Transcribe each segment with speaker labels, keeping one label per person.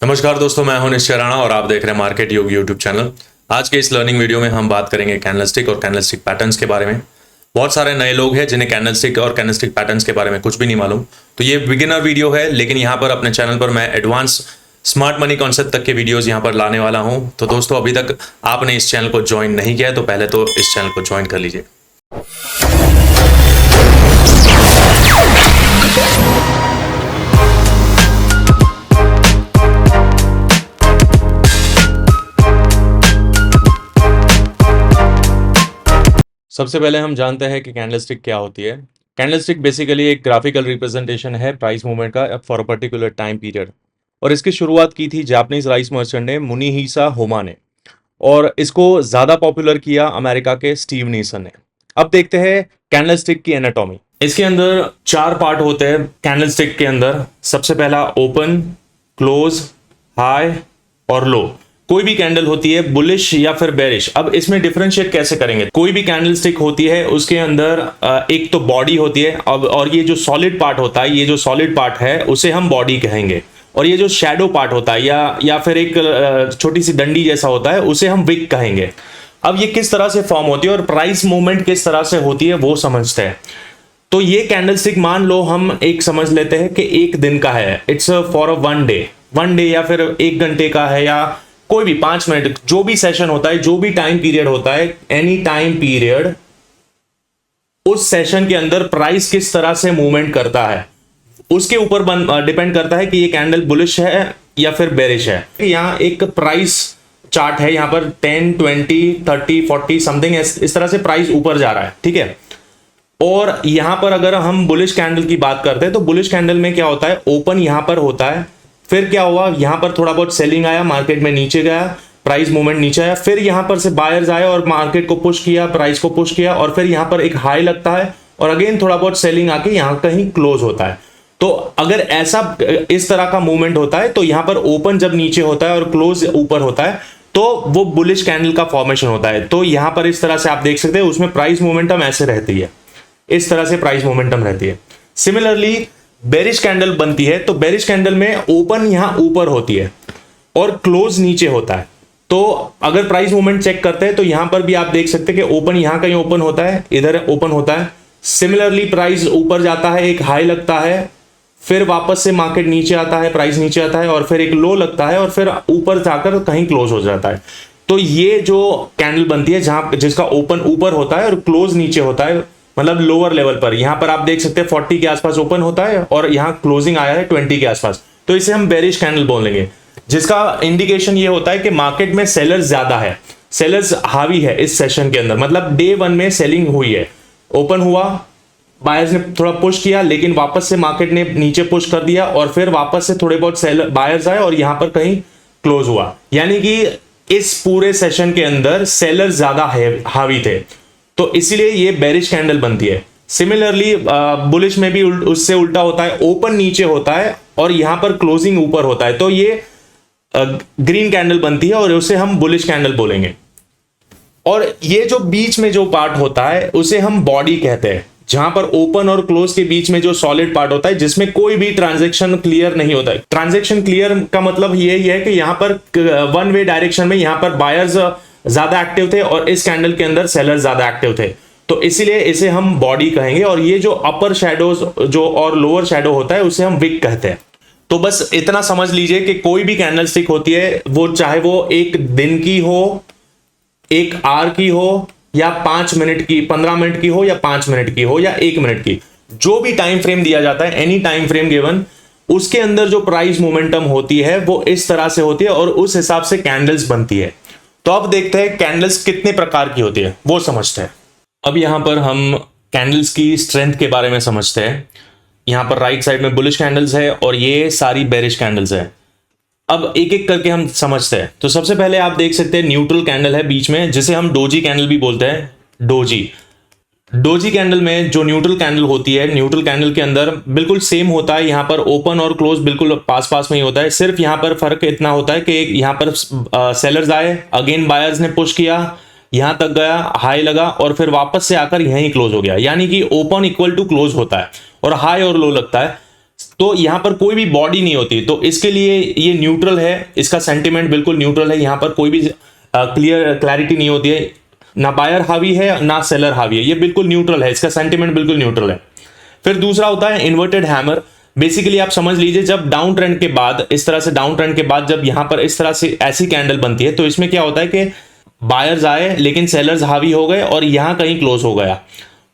Speaker 1: नमस्कार दोस्तों, मैं हूं निश्चय राणा और आप देख रहे हैं मार्केट योग यूट्यूब चैनल। आज के इस लर्निंग वीडियो में हम बात करेंगे कैंडलस्टिक और कैंडलस्टिक पैटर्न्स के बारे में। बहुत सारे नए लोग हैं जिन्हें कैंडलस्टिक और कैंडलस्टिक पैटर्न्स के बारे में कुछ भी नहीं मालूम, तो ये बिगिनर वीडियो है। लेकिन यहाँ पर अपने चैनल पर मैं एडवांस स्मार्ट मनी कॉन्सेप्ट तक के वीडियोज यहाँ पर लाने वाला हूँ। तो दोस्तों, अभी तक आपने इस चैनल को ज्वाइन नहीं किया है तो पहले तो इस चैनल को ज्वाइन कर लीजिए। सबसे पहले हम जानते हैं कि कैंडलस्टिक क्या होती है। कैंडलस्टिक बेसिकली एक ग्राफिकल रिप्रेजेंटेशन है प्राइस मूवमेंट का for a particular time period, और इसकी शुरुआत की थी जापानीज राइस मर्चेंट ने, मुनिहिसा होमा ने, और इसको ज़्यादा पॉपुलर किया अमेरिका के स्टीव नीसन ने। अब देखते हैं कैंडलस्टिक की एनाटॉमी। इसके अंदर 4 पार्ट होते हैं कैंडलस्टिक के अंदर। सबसे पहला ओपन, क्लोज, हाई और लो। कोई भी कैंडल होती है बुलिश या फिर बेरिश। अब इसमें डिफरेंशिएट कैसे करेंगे? कोई भी कैंडलस्टिक होती है उसके अंदर एक तो बॉडी होती है, और ये जो सॉलिड पार्ट होता है, ये जो सॉलिड पार्ट है उसे हम बॉडी कहेंगे, और ये जो शैडो पार्ट होता है या फिर एक छोटी सी डंडी जैसा होता है उसे हम विक कहेंगे। अब ये किस तरह से फॉर्म होती है और प्राइस मूवमेंट किस तरह से होती है वो समझते हैं। तो ये कैंडलस्टिक मान लो हम एक समझ लेते हैं कि एक दिन का है, it's for a one day या फिर 1 घंटे का है, या कोई भी 5 मिनट, जो भी सेशन होता है, जो भी टाइम पीरियड होता है, एनी टाइम पीरियड, उस सेशन के अंदर प्राइस किस तरह से मूवमेंट करता है उसके ऊपर डिपेंड करता है कि ये कैंडल बुलिश है या फिर बेरिश है। यहाँ एक प्राइस चार्ट है, यहाँ पर 10, 20, 30, 40 समथिंग इस तरह से प्राइस ऊपर जा रहा है, ठीक है। और यहां पर अगर हम बुलिश कैंडल की बात करते हैं तो बुलिश कैंडल में क्या होता है, ओपन यहां पर होता है, फिर क्या हुआ, यहां पर थोड़ा बहुत सेलिंग आया, मार्केट में नीचे गया, प्राइस मूवमेंट नीचे आया, फिर यहां पर से बायर्स आए और मार्केट को पुश किया, प्राइस को पुश किया, और फिर यहां पर एक हाई लगता है और अगेन थोड़ा बहुत सेलिंग आके यहां कहीं क्लोज होता है। तो अगर ऐसा इस तरह का मूवमेंट होता है तो यहां पर ओपन जब नीचे होता है और क्लोज ऊपर होता है तो वो बुलिश कैंडल का फॉर्मेशन होता है। तो यहां पर इस तरह से आप देख सकते हैं, उसमें प्राइस मोमेंटम ऐसे रहती है, इस तरह से प्राइस मोमेंटम रहती है। सिमिलरली बेरिश कैंडल बनती है तो बेरिश कैंडल में ओपन यहां ऊपर होती है और क्लोज नीचे होता है। तो अगर प्राइस मूवमेंट चेक करते हैं तो यहां पर भी आप देख सकते हैं कि ओपन यहां कहीं ओपन होता है, इधर ओपन होता है। सिमिलरली प्राइस ऊपर जाता है, एक हाई लगता है, फिर वापस से मार्केट नीचे आता है, प्राइस नीचे आता है, और फिर एक लो लगता है और फिर ऊपर जाकर कहीं क्लोज हो जाता है। तो ये जो कैंडल बनती है जहां जिसका ओपन ऊपर होता है और क्लोज नीचे होता है, मतलब लोअर लेवल पर, यहां पर आप देख सकते हैं 40 के आसपास ओपन होता है और यहां क्लोजिंग आया है 20 के आसपास, तो इसे हम बेरिश कैंडल बोलेंगे, जिसका इंडिकेशन ये होता है कि मार्केट में सेलर्स ज्यादा है, सेलर्स हावी है इस सेशन के अंदर। मतलब डे 1 में सेलिंग हुई है, ओपन हुआ, बायर्स ने थोड़ा पुश किया, लेकिन वापस से मार्केट ने नीचे पुश कर दिया और फिर वापस से थोड़े बहुत सेलर बायर्स आए और यहां पर कहीं क्लोज हुआ, यानी कि इस पूरे सेशन के अंदर सेलर्स ज्यादा हावी थे, तो इसीलिए ये बेरिश कैंडल बनती है। सिमिलरली बुलिश में भी उससे उल्टा होता है, ओपन नीचे होता है और यहां पर क्लोजिंग ऊपर होता है, तो ये ग्रीन कैंडल बनती है और उसे हम बुलिश कैंडल बोलेंगे। और ये जो बीच में जो पार्ट होता है उसे हम बॉडी कहते हैं, जहां पर ओपन और क्लोज के बीच में जो सॉलिड पार्ट होता है जिसमें कोई भी ट्रांजैक्शन क्लियर नहीं होता है। ट्रांजैक्शन क्लियर का मतलब यही है कि यहां पर वन वे डायरेक्शन में यहां पर बायर्स ज्यादा एक्टिव थे और इस कैंडल के अंदर सेलर्स ज्यादा एक्टिव थे, तो इसीलिए इसे हम बॉडी कहेंगे। और ये जो अपर शैडोज जो और लोअर शैडो होता है उसे हम विक कहते हैं। तो बस इतना समझ लीजिए कि कोई भी कैंडल स्टिक होती है, वो चाहे वो एक दिन की हो, 1 आवर की हो, या 5 मिनट की, 15 मिनट की हो, या 5 मिनट की हो, या 1 मिनट की, जो भी टाइम फ्रेम दिया जाता है, एनी टाइम फ्रेम गिवन, उसके अंदर जो प्राइस मोमेंटम होती है वो इस तरह से होती है और उस हिसाब से कैंडल्स बनती है। तो अब देखते हैं कैंडल्स कितने प्रकार की होती है, वो समझते हैं। अब यहां पर हम कैंडल्स की स्ट्रेंथ के बारे में समझते हैं। यहां पर राइट साइड में बुलिश कैंडल्स है और ये सारी बेरिश कैंडल्स है। अब एक एक करके हम समझते हैं। तो सबसे पहले आप देख सकते हैं न्यूट्रल कैंडल है बीच में, जिसे हम डोजी कैंडल भी बोलते हैं, डोजी कैंडल में जो न्यूट्रल कैंडल होती है, न्यूट्रल कैंडल के अंदर बिल्कुल सेम होता है, यहां पर ओपन और क्लोज बिल्कुल पास पास में ही होता है। सिर्फ यहां पर फर्क इतना होता है कि यहां पर सेलर्स आए, अगेन बायर्स ने पुश किया, यहां तक गया, हाई लगा और फिर वापस से आकर यहीं क्लोज हो गया, यानी कि ओपन इक्वल टू क्लोज होता है और हाई और लो लगता है। तो यहां पर कोई भी बॉडी नहीं होती, तो इसके लिए ये न्यूट्रल है, इसका सेंटिमेंट बिल्कुल न्यूट्रल है, यहां पर कोई भी क्लैरिटी नहीं होती है, ना बायर हावी है ना सेलर हावी है, ये बिल्कुल न्यूट्रल है, इसका सेंटिमेंट बिल्कुल न्यूट्रल है। फिर दूसरा होता है इन्वर्टेड हैमर। बेसिकली आप समझ लीजिए, जब डाउन ट्रेंड के बाद, इस तरह से डाउन ट्रेंड के बाद जब यहां पर इस तरह से ऐसी कैंडल बनती है, तो इसमें क्या होता है कि बायर्स आए लेकिन सेलर्स हावी हो गए और यहां कहीं क्लोज हो गया।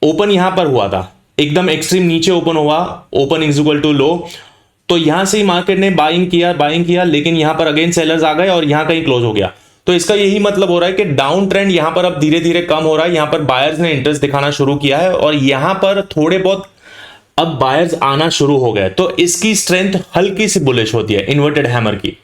Speaker 1: ओपन यहां पर हुआ था, एकदम एक्सट्रीम नीचे ओपन हुआ, ओपन इज इक्वल टू लो, तो यहां से ही मार्केट ने बाइंग किया, लेकिन यहां पर अगेन सेलर्स आ गए और यहां कहीं क्लोज हो गया। तो इसका यही मतलब हो रहा है कि डाउन ट्रेंड यहां पर अब धीरे धीरे कम हो रहा है, यहां पर बायर्स ने इंटरेस्ट दिखाना शुरू किया है और यहां पर थोड़े बहुत अब बायर्स आना शुरू हो गए, तो इसकी स्ट्रेंथ हल्की सी बुलिश होती है इन्वर्टेड हैमर की।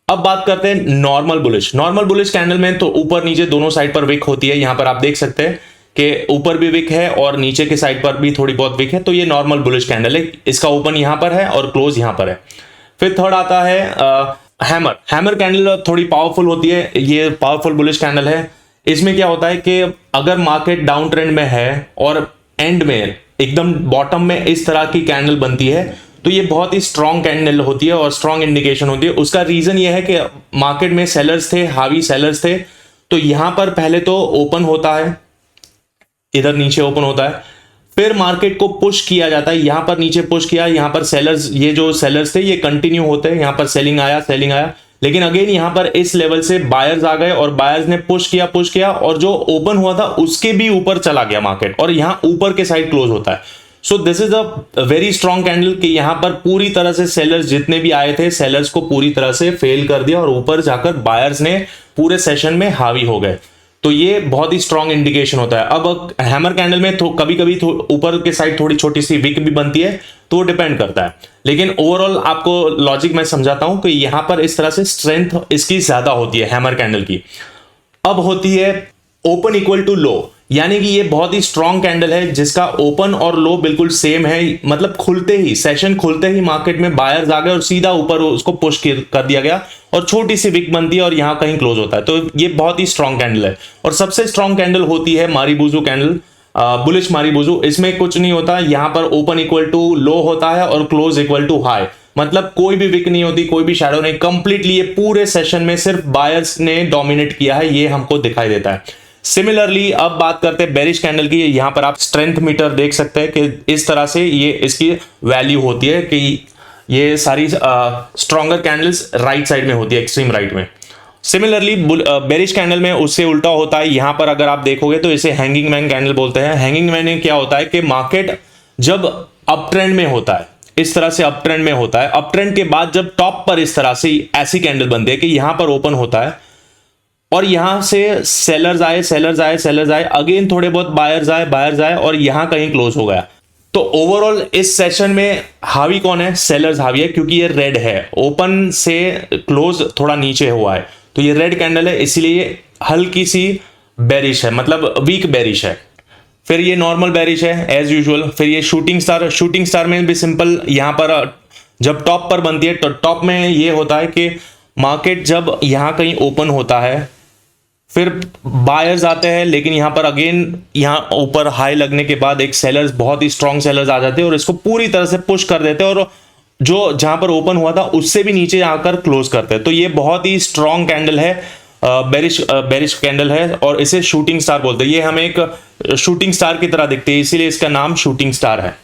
Speaker 1: अब बात करते हैं नॉर्मल बुलिश कैंडल में, तो ऊपर नीचे दोनों साइड पर विक होती है, यहां पर आप देख सकते हैं कि ऊपर भी विक है और नीचे के साइड पर भी थोड़ी बहुत विक है, तो ये नॉर्मल बुलिश कैंडल है, इसका ओपन यहां पर है और क्लोज यहां पर है। फिर थर्ड आता है हैमर कैंडल, थोड़ी पावरफुल होती है, ये पावरफुल बुलिश कैंडल है। इसमें क्या होता है कि अगर मार्केट डाउन ट्रेंड में है और एंड में एकदम बॉटम में इस तरह की कैंडल बनती है, तो ये बहुत ही स्ट्रॉन्ग कैंडल होती है और स्ट्रॉन्ग इंडिकेशन होती है। उसका रीजन ये है कि मार्केट में सेलर्स थे, हावी सेलर्स थे, तो यहां पर पहले तो ओपन होता है, इधर नीचे ओपन होता है, फिर मार्केट को पुश किया जाता है, यहां पर नीचे पुश किया, यहां पर सेलर्स, ये जो सेलर्स थे ये कंटिन्यू होते हैं, यहां पर सेलिंग आया, लेकिन अगेन यहां पर इस लेवल से बायर्स आ गए और बायर्स ने पुश किया और जो ओपन हुआ था उसके भी ऊपर चला गया मार्केट और यहां ऊपर के साइड क्लोज होता है। So this is a very strong candle कि यहां पर पूरी तरह से सेलर्स जितने भी आए थे, सेलर्स को पूरी तरह से फेल कर दिया और ऊपर जाकर बायर्स ने पूरे सेशन में हावी हो गए, तो ये बहुत ही स्ट्रॉन्ग इंडिकेशन होता है। अब हैमर कैंडल में कभी कभी ऊपर के साइड थोड़ी छोटी सी विक भी बनती है, तो डिपेंड करता है, लेकिन ओवरऑल आपको लॉजिक मैं समझाता हूं कि यहां पर इस तरह से स्ट्रेंथ इसकी ज्यादा होती है हैमर कैंडल की। अब होती है ओपन इक्वल टू लो, यानी कि ये बहुत ही स्ट्रॉन्ग कैंडल है जिसका ओपन और लो बिल्कुल सेम है, मतलब खुलते ही, सेशन खुलते ही मार्केट में बायर्स आ गए और सीधा ऊपर उसको पुश कर दिया गया और छोटी सी विक बनती है और यहां कहीं क्लोज होता है, तो ये बहुत ही स्ट्रॉन्ग कैंडल है। और सबसे स्ट्रॉन्ग कैंडल होती है मारीबुजू कैंडल, बुलिश मारीबुजू। इसमें कुछ नहीं होता, यहां पर ओपन इक्वल टू लो होता है और क्लोज इक्वल टू हाई, मतलब कोई भी विक नहीं होती, कोई भी शैडो नहीं, कंप्लीटली ये पूरे सेशन में सिर्फ बायर्स ने डोमिनेट किया है, ये हमको दिखाई देता है। सिमिलरली अब बात करते हैं बेरिश कैंडल की। यहां पर आप स्ट्रेंथ मीटर देख सकते हैं कि इस तरह से ये इसकी वैल्यू होती है कि ये सारी स्ट्रॉन्गर कैंडल्स राइट साइड में होती है, एक्सट्रीम राइट में। सिमिलरली बेरिश कैंडल में उससे उल्टा होता है, यहां पर अगर आप देखोगे तो इसे हैंगिंग मैन कैंडल बोलते हैं। हैंगिंग मैन में क्या होता है कि मार्केट जब अप ट्रेंड में होता है, इस तरह से अप ट्रेंड में होता है, अप ट्रेंड के बाद जब टॉप पर इस तरह से ऐसी कैंडल बनती है कि यहां पर ओपन होता है और यहां से सेलर्स आए, अगेन थोड़े बहुत बायर्स आए और यहां कहीं क्लोज हो गया। तो ओवरऑल इस सेशन में हावी कौन है? सेलर्स हावी है, क्योंकि ये रेड है, ओपन से क्लोज थोड़ा नीचे हुआ है, तो ये रेड कैंडल है, इसलिए हल्की सी बेरिश है, मतलब वीक बेरिश है। फिर ये नॉर्मल बेरिश है एज यूजुअल। फिर ये शूटिंग स्टार में भी सिंपल, यहां पर जब टॉप पर बनती है तो टॉप में ये होता है कि मार्केट जब यहां कहीं ओपन होता है, फिर बायर्स आते हैं, लेकिन यहां पर अगेन यहां ऊपर हाई लगने के बाद एक सेलर्स, बहुत ही स्ट्रॉन्ग सेलर्स आ जाते हैं और इसको पूरी तरह से पुश कर देते हैं और जो जहां पर ओपन हुआ था उससे भी नीचे आकर क्लोज करते हैं। तो ये बहुत ही स्ट्रॉन्ग कैंडल है, बेरिश कैंडल है और इसे शूटिंग स्टार बोलते हैं। ये हमें एक शूटिंग स्टार की तरह दिखती है, इसीलिए इसका नाम शूटिंग स्टार है।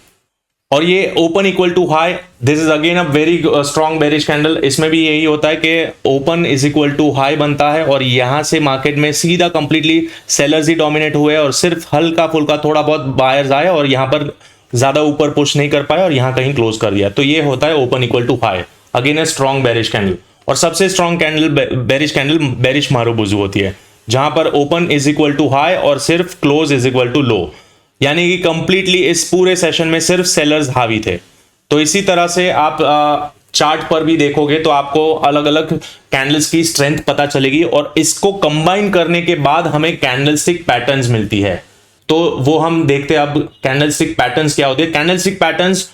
Speaker 1: और ये open equal to high, this is again a very strong bearish candle. इसमें भी यही होता है कि open is equal to high बनता है और यहां से मार्केट में सीधा कंप्लीटली सेलर्स ही डोमिनेट हुए और सिर्फ हल्का फुल्का थोड़ा बहुत बायर्स आए और यहां पर ज्यादा ऊपर पुश नहीं कर पाए और यहां कहीं क्लोज कर दिया। तो ये होता है open equal to high, again a strong bearish candle. और सबसे strong candle bearish candle bearish marubozu होती है, जहां पर open is equal to high और सिर्फ close is equal to low, यानी कि कंप्लीटली इस पूरे सेशन में सिर्फ सेलर्स हावी थे। तो इसी तरह से आप चार्ट पर भी देखोगे तो आपको अलग अलग कैंडल्स की स्ट्रेंथ पता चलेगी और इसको कंबाइन करने के बाद हमें कैंडलस्टिक पैटर्न्स मिलती है। तो वो हम देखते हैं अब कैंडलस्टिक पैटर्न्स क्या होते हैं। कैंडलस्टिक पैटर्न्स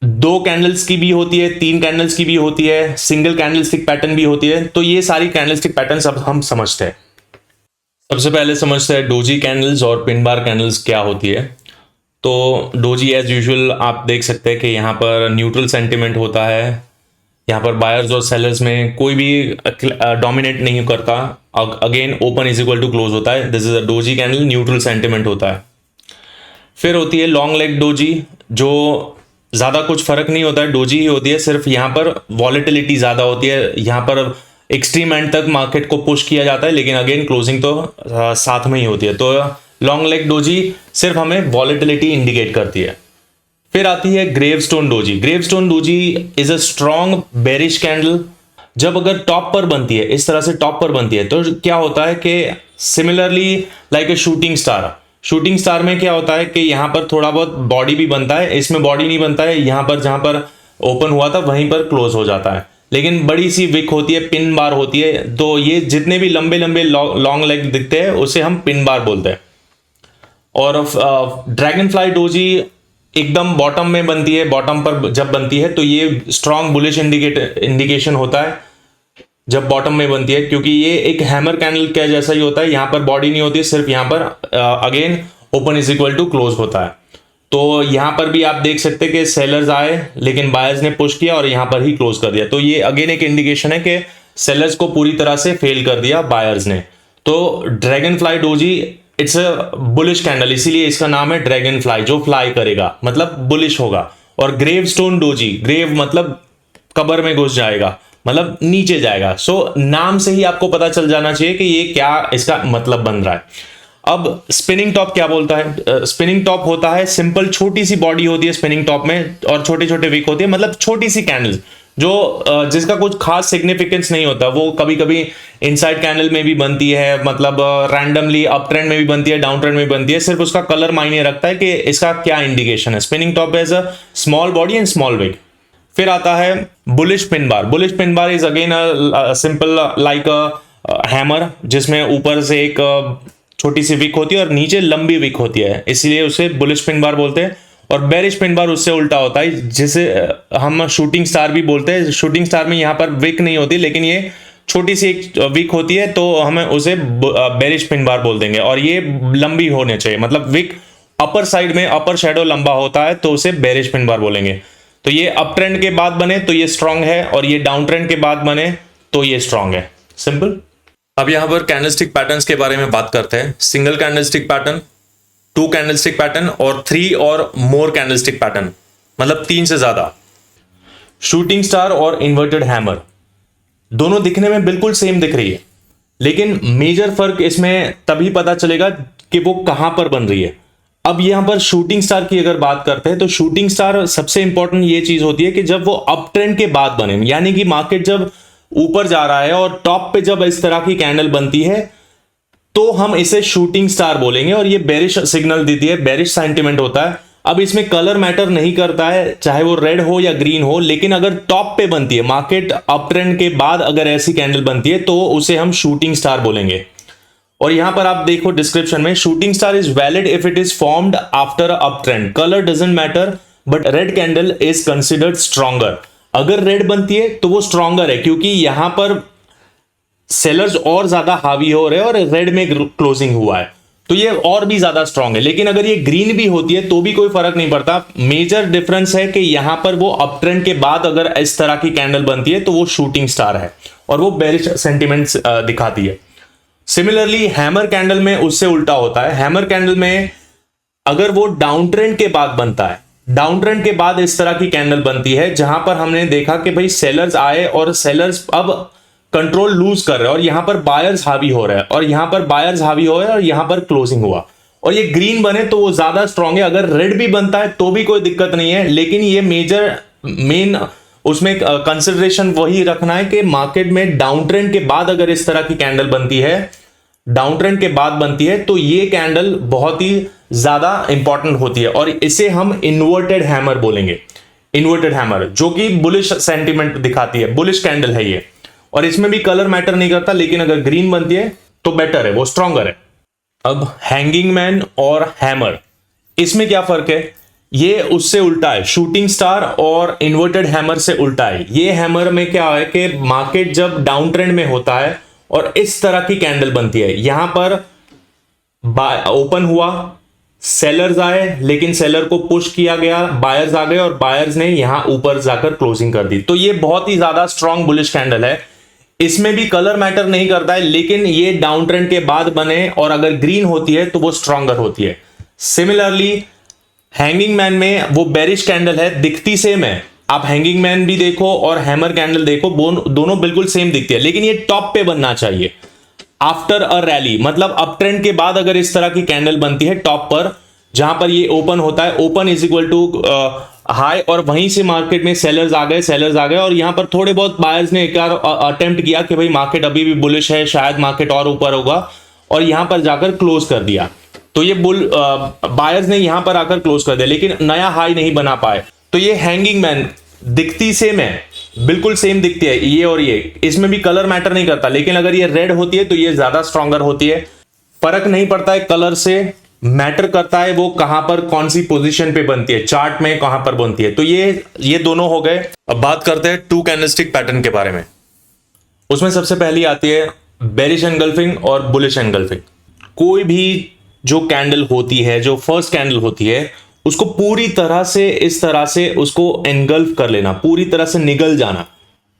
Speaker 1: 2 कैंडल्स की भी होती है, 3 कैंडल्स की भी होती है, सिंगल कैंडलस्टिक पैटर्न भी होती है। तो ये सारी कैंडलस्टिक पैटर्न्स अब हम समझते हैं। सबसे पहले समझते हैं डोजी कैंडल्स और पिन बार कैंडल्स क्या होती है। तो डोजी एज यूजुअल आप देख सकते हैं कि यहाँ पर न्यूट्रल सेंटिमेंट होता है, यहाँ पर बायर्स और सेलर्स में कोई भी डोमिनेट नहीं करता। Again open is equal to close होता है, this is a doji candle, neutral sentiment होता है। फिर होती है लॉन्ग लेग डोजी, जो ज़्यादा कुछ फर्क नहीं होता है, डोजी ही होती है, सिर्फ यहाँ पर वॉलेटिलिटी ज़्यादा होती है, यहाँ पर एक्सट्रीम एंड तक मार्केट को पुश किया जाता है, लेकिन अगेन क्लोजिंग तो साथ में ही होती है। तो लॉन्ग लेग डोजी सिर्फ हमें वॉलेटिलिटी इंडिकेट करती है। फिर आती है gravestone doji. Gravestone doji is a strong bearish candle. जब अगर टॉप पर बनती है, इस तरह से टॉप पर बनती है, तो क्या होता है कि similarly like a shooting star, shooting star में क्या होता है कि यहाँ पर थोड़ा बहुत बॉडी भी बनता है, इसमें बॉडी नहीं बनता है, यहाँ पर जहां पर ओपन हुआ था वहीं पर क्लोज हो जाता है, लेकिन बड़ी सी विक होती है, पिन बार होती है। तो ये जितने भी लंबे लंबे लॉन्ग लेग दिखते हैं उसे हम पिन बार बोलते हैं। और ड्रैगन फ्लाई डोजी एकदम बॉटम में बनती है, बॉटम पर जब बनती है तो ये स्ट्रॉन्ग बुलिश इंडिकेशन होता है जब बॉटम में बनती है, क्योंकि ये एक हैमर कैंडल के जैसा ही होता है, यहाँ पर बॉडी नहीं होती है, सिर्फ यहाँ पर again open is equal to close होता है। तो यहाँ पर भी आप देख सकते हैं कि सेलर्स आए लेकिन बायर्स ने पुश किया और यहाँ पर ही क्लोज कर दिया, तो ये अगेन एक इंडिकेशन है कि सेलर्स को पूरी तरह से फेल कर दिया बायर्स ने। तो dragon fly doji it's a bullish candle, इसीलिए इसका नाम है ड्रैगन फ्लाई, जो फ्लाई करेगा मतलब बुलिश होगा। और ग्रेव स्टोन डोजी, ग्रेव मतलब कबर में घुस जाएगा, मतलब नीचे जाएगा। सो नाम से ही आपको पता चल जाना चाहिए कि ये क्या इसका मतलब बन रहा है। अब स्पिनिंग टॉप क्या बोलता है? स्पिनिंग टॉप होता है सिंपल, छोटी सी बॉडी होती है स्पिनिंग टॉप में और छोटे छोटे विक होती है, मतलब छोटी सी कैंडल जो जिसका कुछ खास सिग्निफिकेंस नहीं होता। वो कभी कभी इनसाइड कैंडल में भी बनती है, मतलब रैंडमली अप ट्रेंड में भी बनती है, डाउन ट्रेंड में भी बनती है, सिर्फ उसका कलर मायने रखता है कि इसका क्या इंडिकेशन है। Spinning top as a small body and small wick. फिर आता है bullish pin bar. Bullish pin bar is again simple like a hammer, जिसमें ऊपर से एक छोटी सी विक होती है और नीचे लंबी विक होती है, इसलिए उसे बुलिश पिन बार बोलते हैं। और बेरिश पिन बार उससे उल्टा होता है, जिसे हम शूटिंग स्टार भी बोलते हैं। शूटिंग स्टार में यहाँ पर विक नहीं होती, लेकिन ये छोटी सी एक विक होती है, तो हमें उसे बेरिश पिन बार बोल देंगे। और ये लंबी होनी चाहिए, मतलब विक अपर साइड में अपर शेडो लंबा होता है तो उसे बेरिश पिन बार बोलेंगे। तो ये अप ट्रेंड के बाद बने तो ये स्ट्रांग है, और ये डाउन ट्रेंड के बाद बने तो ये स्ट्रांग है। सिंपल। अब यहां पर कैंडलस्टिक पैटर्न्स के बारे में बात करते हैं। Single candlestick pattern, two candlestick pattern और थ्री और मोर कैंडलस्टिक पैटर्न, मतलब तीन से ज्यादा। शूटिंग स्टार और इन्वर्टेड हैमर दोनों दिखने में बिल्कुल सेम दिख रही है, लेकिन मेजर फर्क इसमें तभी पता चलेगा कि वो कहां पर बन रही है। अब यहां पर शूटिंग स्टार की अगर बात करते हैं तो शूटिंग स्टार सबसे इंपॉर्टेंट ये चीज होती है कि जब वो अप ट्रेंड के बाद बने, यानी कि मार्केट जब ऊपर जा रहा है और टॉप पे जब इस तरह की कैंडल बनती है तो हम इसे शूटिंग स्टार बोलेंगे, और ये बेरिश सिग्नल देती है, बेरिश सेंटिमेंट होता है। अब इसमें कलर मैटर नहीं करता है, चाहे वो रेड हो या ग्रीन हो, लेकिन अगर टॉप पे बनती है, मार्केट अप ट्रेंड के बाद अगर ऐसी कैंडल बनती है तो उसे हम शूटिंग स्टार बोलेंगे। और यहां पर आप देखो डिस्क्रिप्शन में, shooting star is valid if it is formed after up trend, colour doesn't matter but red candle is considered stronger. अगर रेड बनती है तो वो स्ट्रॉन्गर है, क्योंकि यहां पर सेलर्स और ज्यादा हावी हो रहे हैं और रेड में क्लोजिंग हुआ है, तो ये और भी ज्यादा स्ट्रॉन्ग है। लेकिन अगर ये ग्रीन भी होती है तो भी कोई फर्क नहीं पड़ता। मेजर डिफरेंस है कि यहां पर वो अप ट्रेंड के बाद अगर इस तरह की कैंडल बनती है तो वो शूटिंग स्टार है और वो बेरिश सेंटिमेंट्स दिखाती है। सिमिलरली हैमर कैंडल में उससे उल्टा होता है। हैमर कैंडल में अगर वो डाउन ट्रेंड के बाद बनता है, डाउन ट्रेंड के बाद इस तरह की कैंडल बनती है जहां पर हमने देखा कि भाई सेलर्स आए और सेलर्स अब कंट्रोल लूज कर रहे हैं और यहां पर बायर्स हावी हो रहे हैं, और यहां पर बायर्स हावी हो रहे हैं और यहां पर क्लोजिंग हुआ और ये ग्रीन बने तो वो ज्यादा स्ट्रांग है। अगर रेड भी बनता है तो भी कोई दिक्कत नहीं है, लेकिन ये मेन उसमें कंसिडरेशन वही रखना है कि मार्केट में डाउन ट्रेंड के बाद अगर इस तरह की कैंडल बनती है, डाउन ट्रेंड के बाद बनती है, तो ये कैंडल बहुत ही ज्यादा इंपॉर्टेंट होती है और इसे हम इन्वर्टेड हैमर बोलेंगे। इन्वर्टेड हैमर जो कि बुलिश सेंटिमेंट दिखाती है, बुलिश कैंडल है ये, और इसमें भी कलर मैटर नहीं करता, लेकिन अगर ग्रीन बनती है तो बेटर है, वो स्ट्रॉन्गर है। अब हैंगिंग मैन और हैमर, इसमें क्या फर्क है? ये उससे उल्टा है, शूटिंग स्टार और इन्वर्टेड हैमर से उल्टा है। ये हैमर में क्या है कि मार्केट जब डाउन ट्रेंड में होता है और इस तरह की कैंडल बनती है, यहां पर ओपन हुआ, सेलर्स आए, लेकिन सेलर को पुश किया गया, बायर्स आ गए और बायर्स ने यहां ऊपर जाकर क्लोजिंग कर दी। तो ये बहुत ही ज्यादा स्ट्रॉन्ग बुलिश कैंडल है। इसमें भी कलर मैटर नहीं करता है, लेकिन ये डाउन ट्रेंड के बाद बने और अगर ग्रीन होती है तो वो स्ट्रॉन्गर होती है। सिमिलरली हैंगिंग मैन में वो बेरिश कैंडल है, दिखती सेम है। आप हैंगिंग मैन भी देखो और हैमर कैंडल देखो, दोनों बिल्कुल सेम दिखती है, लेकिन ये टॉप पे बनना चाहिए आफ्टर अ रैली। मतलब अप ट्रेंड के बाद अगर इस तरह की कैंडल बनती है टॉप पर, जहां पर ये ओपन होता है, open is equal to high, और वहीं से मार्केट में सेलर्स आ गए और यहां पर थोड़े बहुत बायर्स ने एक बार अटेम्प्ट किया कि भाई मार्केट अभी भी बुलिश है, शायद मार्केट और ऊपर होगा, और यहां पर जाकर क्लोज कर दिया। तो ये बायर्स ने यहां पर आकर क्लोज कर दिया, लेकिन नया हाई नहीं बना पाए। तो ये हैंगिंग मैन दिखती सेम है, बिल्कुल सेम दिखती है ये और ये, इसमें भी कलर मैटर नहीं करता, लेकिन अगर ये रेड होती है तो ये ज्यादा स्ट्रॉन्गर होती है। फर्क नहीं पड़ता है कलर से, मैटर करता है वो कहां पर कौन सी पोजीशन पे बनती है, चार्ट में कहां पर बनती है। तो ये दोनों हो गए। अब बात करते हैं टू कैंडलस्टिक पैटर्न के बारे में। उसमें सबसे पहली आती है बेरिश एंगल्फिंग और बुलिश एंगल्फिंग। कोई भी जो कैंडल होती है, जो फर्स्ट कैंडल होती है, उसको पूरी तरह से इस तरह से उसको एनगल्फ कर लेना, पूरी तरह से निगल जाना,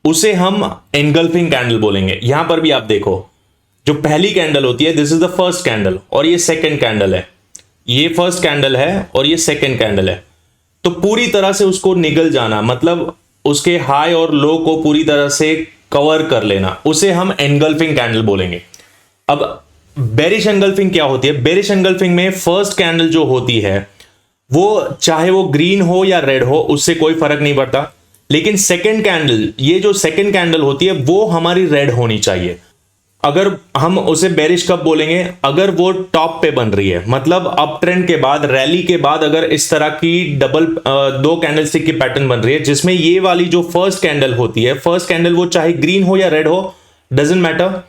Speaker 1: उसे हम एनगल्फिंग कैंडल बोलेंगे। यहां पर भी आप देखो, जो पहली कैंडल होती है, this is the first candle और ये सेकंड कैंडल है, ये फर्स्ट कैंडल है और ये सेकंड कैंडल है। तो पूरी तरह से उसको निगल जाना, मतलब उसके हाई और लो को पूरी तरह से कवर कर लेना, उसे हम एनगल्फिंग कैंडल बोलेंगे। अब बेरिश एंगल्फिंग क्या होती है? बेरिश एंगल्फिंग में फर्स्ट कैंडल जो होती है वो चाहे वो ग्रीन हो या रेड हो, उससे कोई फर्क नहीं पड़ता, लेकिन सेकंड कैंडल, ये जो सेकंड कैंडल होती है वो हमारी रेड होनी चाहिए। अगर हम उसे बेरिश कब बोलेंगे? अगर वो टॉप पे बन रही है, मतलब अप ट्रेंड के बाद, रैली के बाद अगर इस तरह की डबल दो कैंडलस्टिक की पैटर्न बन रही है, जिसमें ये वाली जो फर्स्ट कैंडल होती है, फर्स्ट कैंडल वो चाहे ग्रीन हो या रेड हो, डजंट मैटर,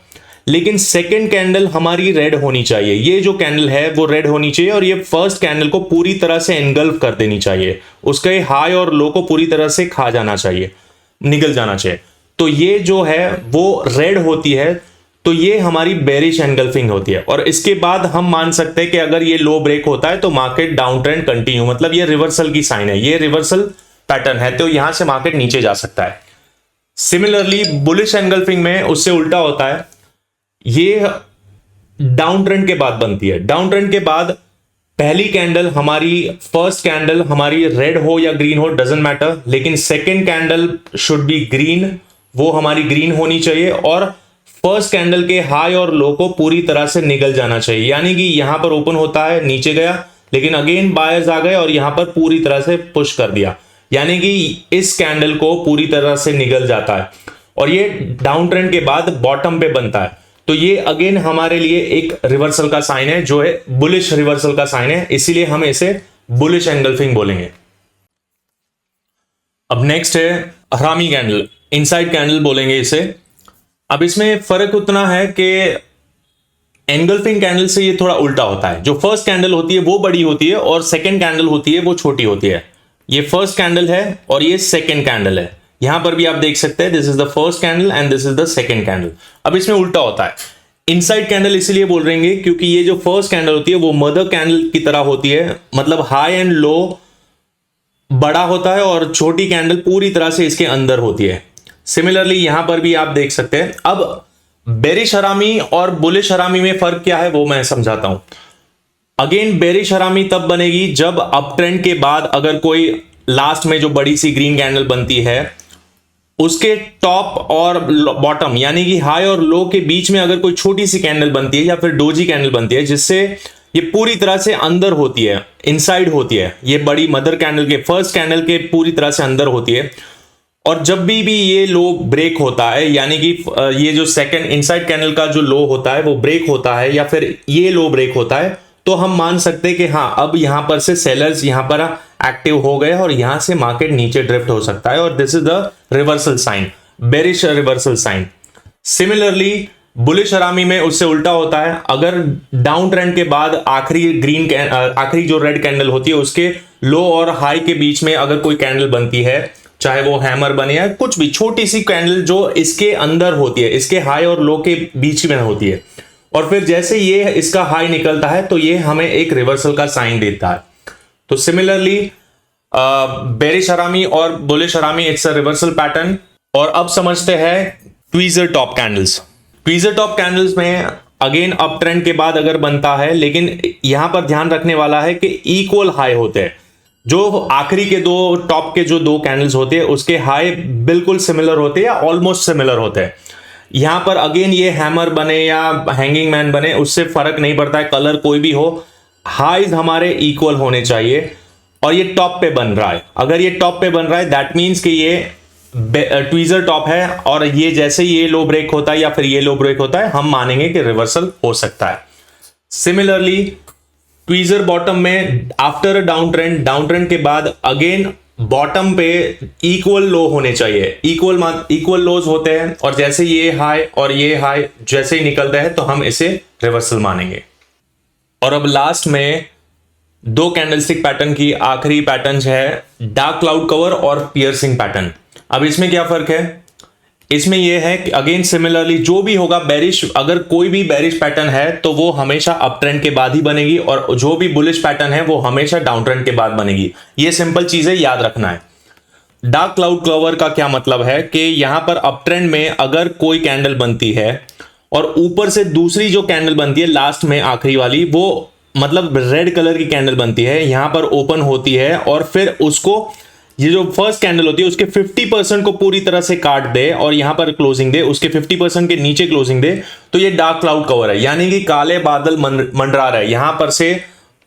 Speaker 1: लेकिन सेकंड कैंडल हमारी रेड होनी चाहिए। ये जो कैंडल है वो रेड होनी चाहिए और ये फर्स्ट कैंडल को पूरी तरह से एनगल्फ कर देनी चाहिए, उसके हाई और लो को पूरी तरह से खा जाना चाहिए, निकल जाना चाहिए। तो ये जो है वो रेड होती है, तो ये हमारी बेरिश एनगल्फिंग होती है। और इसके बाद हम मान सकते हैं कि अगर ये लो ब्रेक होता है तो मार्केट डाउन ट्रेंड कंटिन्यू, मतलब ये रिवर्सल की साइन है, ये रिवर्सल पैटर्न है, तो यहां से मार्केट नीचे जा सकता है। सिमिलरली बुलिश एनगल्फिंग में उससे उल्टा होता है, ये डाउन ट्रेंड के बाद बनती है। डाउन ट्रेंड के बाद पहली कैंडल हमारी, फर्स्ट कैंडल हमारी रेड हो या ग्रीन हो, डजंट मैटर, लेकिन second candle should be green, वो हमारी ग्रीन होनी चाहिए और फर्स्ट कैंडल के हाई और लो को पूरी तरह से निकल जाना चाहिए। यानी कि यहां पर ओपन होता है, नीचे गया, लेकिन अगेन बायर्स आ गए और यहां पर पूरी तरह से पुश कर दिया, यानी कि इस कैंडल को पूरी तरह से निकल जाता है और ये डाउन ट्रेंड के बाद बॉटम पे बनता है। तो ये अगेन हमारे लिए एक रिवर्सल का साइन है, जो है बुलिश रिवर्सल का साइन है, इसीलिए हम इसे बुलिश एंगल्फिंग बोलेंगे। अब नेक्स्ट है हरामी कैंडल, इनसाइड कैंडल बोलेंगे इसे। अब इसमें फर्क उतना है कि एंगल्फिंग कैंडल से ये थोड़ा उल्टा होता है। जो फर्स्ट कैंडल होती है वो बड़ी होती है और सेकंड कैंडल होती है वो छोटी होती है। ये फर्स्ट कैंडल है और ये सेकंड कैंडल है, यहां पर भी आप देख सकते हैं, this is the first candle and this is the second candle. अब इसमें उल्टा होता है। इनसाइड कैंडल इसलिए बोल रहे हैं क्योंकि ये जो फर्स्ट कैंडल होती है वो मदर कैंडल की तरह होती है, मतलब हाई एंड लो बड़ा होता है और छोटी कैंडल पूरी तरह से इसके अंदर होती है। सिमिलरली यहां पर भी आप देख सकते हैं। अब बेरिश हरामी और बुलिश हरामी में फर्क क्या है वो मैं समझाता हूं। अगेन बेरिश हरामी तब बनेगी जब अप ट्रेंड के बाद अगर कोई लास्ट में जो बड़ी सी ग्रीन कैंडल बनती है, उसके टॉप और बॉटम यानी कि हाई और लो के बीच में अगर कोई छोटी सी कैंडल बनती है या फिर डोजी कैंडल बनती है, जिससे ये पूरी तरह से अंदर होती है, इनसाइड होती है, ये बड़ी मदर कैंडल के, फर्स्ट कैंडल के पूरी तरह से अंदर होती है। और जब भी ये लो ब्रेक होता है, यानी कि ये जो सेकंड इनसाइड कैंडल का जो लो होता है वो ब्रेक होता है या फिर ये लो ब्रेक होता है, तो हम मान सकते हैं कि हाँ अब यहां पर से सेलर्स यहां पर एक्टिव हो गए और यहां से मार्केट नीचे ड्रिफ्ट हो सकता है और this is the reversal sign, bearish reversal sign. Similarly bullish harami में उससे उल्टा होता है। अगर डाउन ट्रेंड के बाद आखिरी जो रेड कैंडल होती है उसके लो और हाई के बीच में अगर कोई कैंडल बनती है, चाहे वो हैमर बने या कुछ भी छोटी सी कैंडल जो इसके अंदर होती है, इसके हाई और लो के बीच में होती है, और फिर जैसे ये इसका हाई निकलता है तो ये हमें एक रिवर्सल का साइन देता है। तो सिमिलरली बेरिश हरामी और बुलिश हरामी इट्स अ रिवर्सल पैटर्न। और अब समझते हैं tweezer top candles. Tweezer top candles में अगेन अप ट्रेंड के बाद अगर बनता है, लेकिन यहां पर ध्यान रखने वाला है कि इक्वल हाई होते हैं। जो आखिरी के दो टॉप के जो दो कैंडल्स होते हैं उसके हाई बिल्कुल सिमिलर होते हैं या ऑलमोस्ट सिमिलर होते हैं। यहां पर अगेन ये हैमर बने या हैंगिंग मैन बने उससे फर्क नहीं पड़ता है, कलर कोई भी हो, हाइज हमारे इक्वल होने चाहिए। और ये टॉप पे बन रहा है, अगर ये टॉप पे बन रहा है दैट मीन्स कि ये ट्वीजर टॉप है, और ये जैसे ये लो ब्रेक होता है या फिर ये लो ब्रेक होता है हम मानेंगे कि रिवर्सल हो सकता है। सिमिलरली ट्वीजर बॉटम में आफ्टर डाउन ट्रेंड के बाद अगेन बॉटम पे इक्वल लो होने चाहिए, इक्वल लोज होते हैं, और जैसे ये हाई और ये हाई जैसे ही निकलता है तो हम इसे रिवर्सल मानेंगे। और अब लास्ट में दो कैंडलस्टिक पैटर्न की आखिरी पैटर्न है डार्क क्लाउड कवर और पियर्सिंग पैटर्न। अब इसमें क्या फर्क है? इसमें यह है कि अगेन सिमिलरली जो भी होगा बेरिश, अगर कोई भी बेरिश पैटर्न है तो वो हमेशा अप ट्रेंड के बाद ही बनेगी, और जो भी बुलिश पैटर्न है वो हमेशा डाउन ट्रेंड के बाद बनेगी। ये सिंपल चीजें याद रखना है। डार्क क्लाउड कवर का क्या मतलब है कि यहां पर अप ट्रेंड में अगर कोई कैंडल बनती है और ऊपर से दूसरी जो कैंडल बनती है लास्ट में आखिरी वाली, वो मतलब रेड कलर की कैंडल बनती है, यहां पर ओपन होती है और फिर उसको ये जो फर्स्ट कैंडल होती है उसके 50% को पूरी तरह से काट दे और यहां पर क्लोजिंग दे, उसके 50% के नीचे क्लोजिंग दे, तो ये डार्क क्लाउड कवर है, यानी कि काले बादल मंडरा रहा है, यहां पर से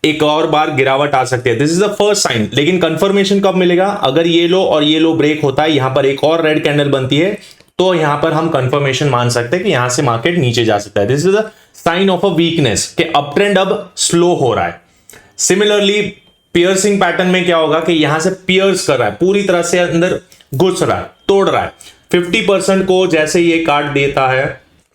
Speaker 1: एक और बार गिरावट आ सकती है। This is the first sign. लेकिन कंफर्मेशन कब मिलेगा? अगर ये लो और ये लो ब्रेक होता है, यहां पर एक और रेड कैंडल बनती है, तो यहां पर हम कंफर्मेशन मान सकते हैं कि यहां से मार्केट नीचे जा सकता है। This is the sign of a weakness कि अप ट्रेंड अब स्लो हो रहा है। सिमिलरली पियर्सिंग पैटर्न में क्या होगा कि यहां से पियर्स कर रहा है, पूरी तरह से अंदर घुस रहा है, तोड़ रहा है, 50% को जैसे ये काट देता है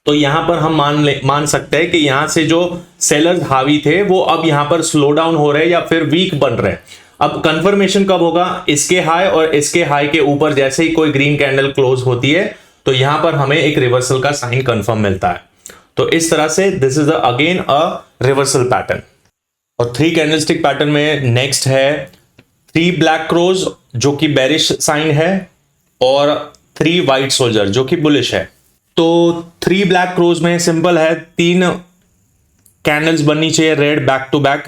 Speaker 1: तो यहां पर हम मान सकते हैं कि यहां से जो सेलर्स हावी थे वो अब यहां पर स्लो डाउन हो रहे हैं या फिर वीक बन रहे हैं। अब कंफर्मेशन कब होगा? इसके हाई और इसके हाई के ऊपर जैसे ही कोई ग्रीन कैंडल क्लोज होती है तो यहां पर हमें एक रिवर्सल का साइन कंफर्म मिलता है। तो इस तरह से this is again a reversal pattern. और 3 कैंडलस्टिक पैटर्न में नेक्स्ट है 3 ब्लैक क्रोज जो कि बेरिश साइन है, और 3 व्हाइट सोल्जर जो कि बुलिश है। तो 3 ब्लैक क्रोज में सिंपल है, 3 कैंडल्स बननी चाहिए रेड बैक टू बैक,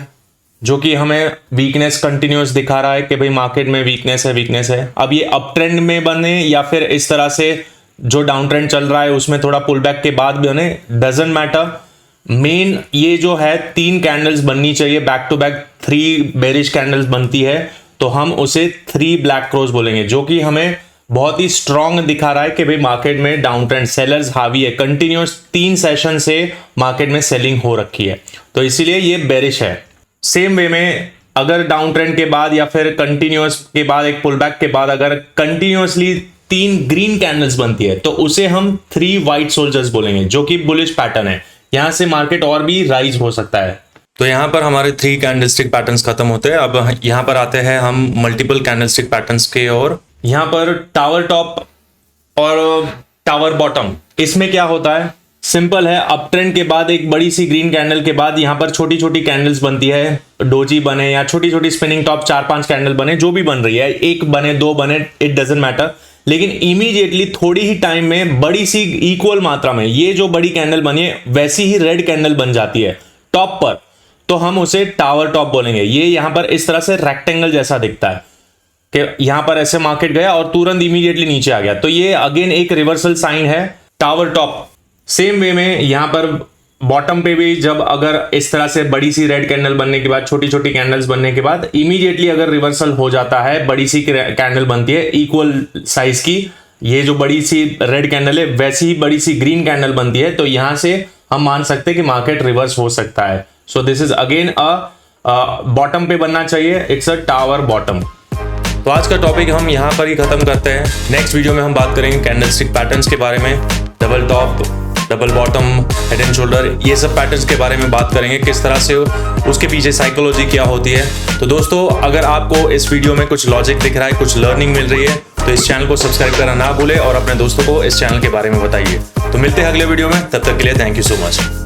Speaker 1: जो कि हमें वीकनेस कंटिन्यूअस दिखा रहा है कि भाई मार्केट में वीकनेस है। अब ये अप ट्रेंड में बने या फिर इस तरह से जो डाउन ट्रेंड चल रहा है उसमें थोड़ा पुल बैक के बाद बने, डजंट मैटर। मेन ये जो है 3 कैंडल्स बननी चाहिए back to back, 3 bearish candles बनती है तो हम उसे 3 ब्लैक क्रोज बोलेंगे, जो कि हमें बहुत ही स्ट्रांग दिखा रहा है कि भाई मार्केट में डाउन ट्रेंड, सेलर्स हावी है, कंटिन्यूअस 3 सेशन से मार्केट में सेलिंग हो रखी है, तो इसीलिए ये बेरिश है। सेम वे में अगर डाउन ट्रेंड के बाद या फिर कंटिन्यूअस के बाद एक पुल बैक के बाद अगर कंटिन्यूअसली 3 ग्रीन कैंडल्स बनती है तो उसे हम 3 व्हाइट सोल्जर्स बोलेंगे, जो कि बुलिश पैटर्न है, यहां से मार्केट और भी राइज हो सकता है। तो यहां पर हमारे 3 कैंडलस्टिक पैटर्न्स खत्म होते हैं। अब यहां पर आते हैं हम मल्टीपल कैंडलस्टिक पैटर्न्स के, और यहां पर टावर टॉप और टावर बॉटम। इसमें क्या होता है? सिंपल है, अप ट्रेंड के बाद एक बड़ी सी ग्रीन कैंडल के बाद यहां पर छोटी छोटी कैंडल्स बनती है, डोजी बने या छोटी छोटी स्पिनिंग टॉप 4-5 कैंडल बने, जो भी बन रही है, 1 बने 2 बने, इट डजंट मैटर, लेकिन इमीडिएटली थोड़ी ही टाइम में बड़ी सी इक्वल मात्रा में ये जो बड़ी कैंडल बनी है वैसी ही रेड कैंडल बन जाती है टॉप पर, तो हम उसे टावर टॉप बोलेंगे। ये यहां पर इस तरह से रेक्टेंगल जैसा दिखता है कि यहां पर ऐसे मार्केट गया और तुरंत इमीडिएटली नीचे आ गया, तो ये अगेन एक रिवर्सल साइन है टावर टॉप। सेम वे में यहां पर बॉटम पे भी जब अगर इस तरह से बड़ी सी रेड कैंडल बनने के बाद, छोटी छोटी कैंडल्स बनने के बाद इमीडिएटली अगर रिवर्सल हो जाता है, बड़ी सी कैंडल बनती है इक्वल साइज की, ये जो बड़ी सी रेड कैंडल है वैसी ही बड़ी सी ग्रीन कैंडल बनती है, तो यहां से हम मान सकते हैं कि मार्केट रिवर्स हो सकता है। So this is again bottom पे बनना चाहिए, इट्स अ टावर बॉटम। तो आज का टॉपिक हम यहाँ पर ही खत्म करते हैं। नेक्स्ट वीडियो में हम बात करेंगे कैंडलस्टिक पैटर्न्स के बारे में, double top, double bottom, head and shoulder, ये सब पैटर्न्स के बारे में बात करेंगे, किस तरह से उसके पीछे साइकोलॉजी क्या होती है। तो दोस्तों, अगर आपको इस वीडियो में कुछ लॉजिक दिख रहा है, कुछ लर्निंग मिल रही है, तो इस चैनल को सब्सक्राइब करना ना भूले और अपने दोस्तों को इस चैनल के बारे में बताइए। तो मिलते हैं अगले वीडियो में, तब तक के लिए थैंक यू सो मच।